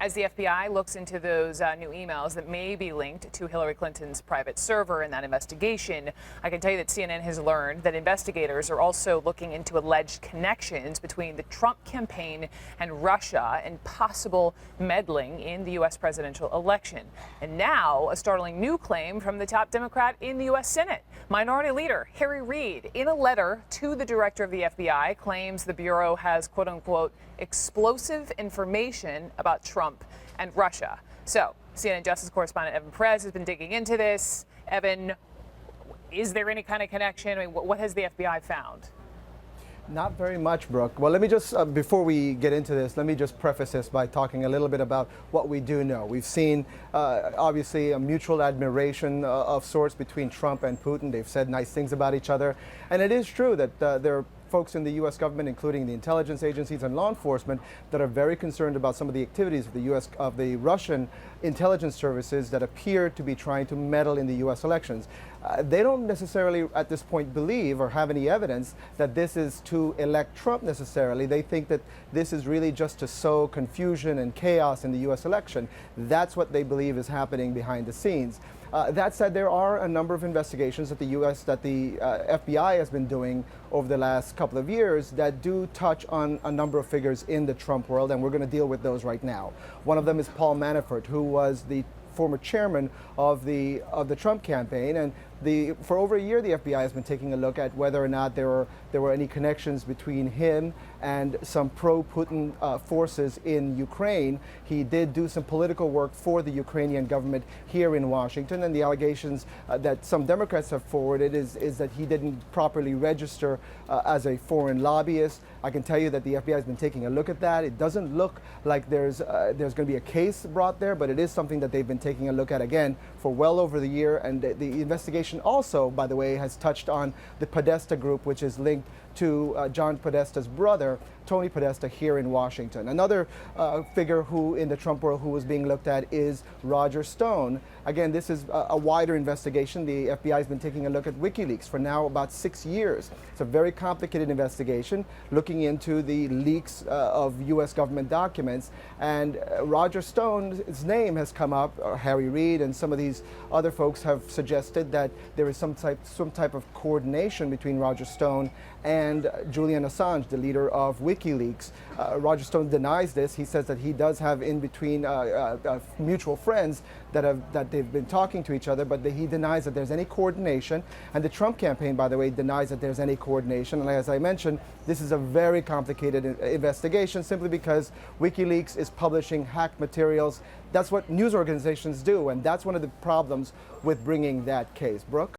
as the FBI looks into those new emails that may be linked to Hillary Clinton's private server in that investigation. I can tell you that CNN has learned that investigators are also looking into alleged connections between the Trump campaign and Russia and possible meddling in the U.S. presidential election. And now a startling new claim from the top Democrat in the U.S. Senate. Minority Leader Harry Reid, in a letter to the director of the FBI, claims the Bureau has, quote unquote, explosive information about Trump and Russia. So, CNN Justice correspondent Evan Perez has been digging into this. Evan, is there any kind of connection? I mean, what has the FBI found? Not very much, Brooke. Well, let me just, before we get into this, let me just preface this by talking a little bit about what we do know. We've seen, obviously, a mutual admiration of sorts between Trump and Putin. They've said nice things about each other. And it is true that there are folks in the U.S. government, including the intelligence agencies and law enforcement, that are very concerned about some of the activities of the Russian intelligence services that appear to be trying to meddle in the U.S. elections. They don't necessarily, at this point, believe or have any evidence that this is to elect Trump necessarily. They think that this is really just to sow confusion and chaos in the U.S. election. That's what they believe is happening behind the scenes. That said, there are a number of investigations that the FBI has been doing over the last couple of years that do touch on a number of figures in the Trump world, and we're going to deal with those right now. One of them is Paul Manafort, who was the former chairman of the Trump campaign, and for over a year the FBI has been taking a look at whether or not there were any connections between him and some pro-Putin forces in Ukraine. He did do some political work for the Ukrainian government here in Washington, and the allegations that some Democrats have forwarded is that he didn't properly register as a foreign lobbyist. I can tell you that the FBI has been taking a look at that. It doesn't look like there's going to be a case brought there, but it is something that they've been taking a look at again for well over the year. And the investigation also, by the way, has touched on the Podesta group, which is linked to John Podesta's brother, Tony Podesta, here in Washington. Another figure in the Trump world who was being looked at is Roger Stone. Again, this is a wider investigation. The FBI has been taking a look at WikiLeaks for now about 6 years. It's a very complicated investigation looking into the leaks of U.S. government documents. And Roger Stone's name has come up. Harry Reid and some of these other folks have suggested that there is some type of coordination between Roger Stone and Julian Assange, the leader of WikiLeaks. Roger Stone denies this. He says that he does have in between mutual friends that they've been talking to each other, but he denies that there's any coordination. And the Trump campaign, by the way, denies that there's any coordination. And as I mentioned, this is a very complicated investigation simply because WikiLeaks is publishing hacked materials. That's what news organizations do, and that's one of the problems with bringing that case. Brooke?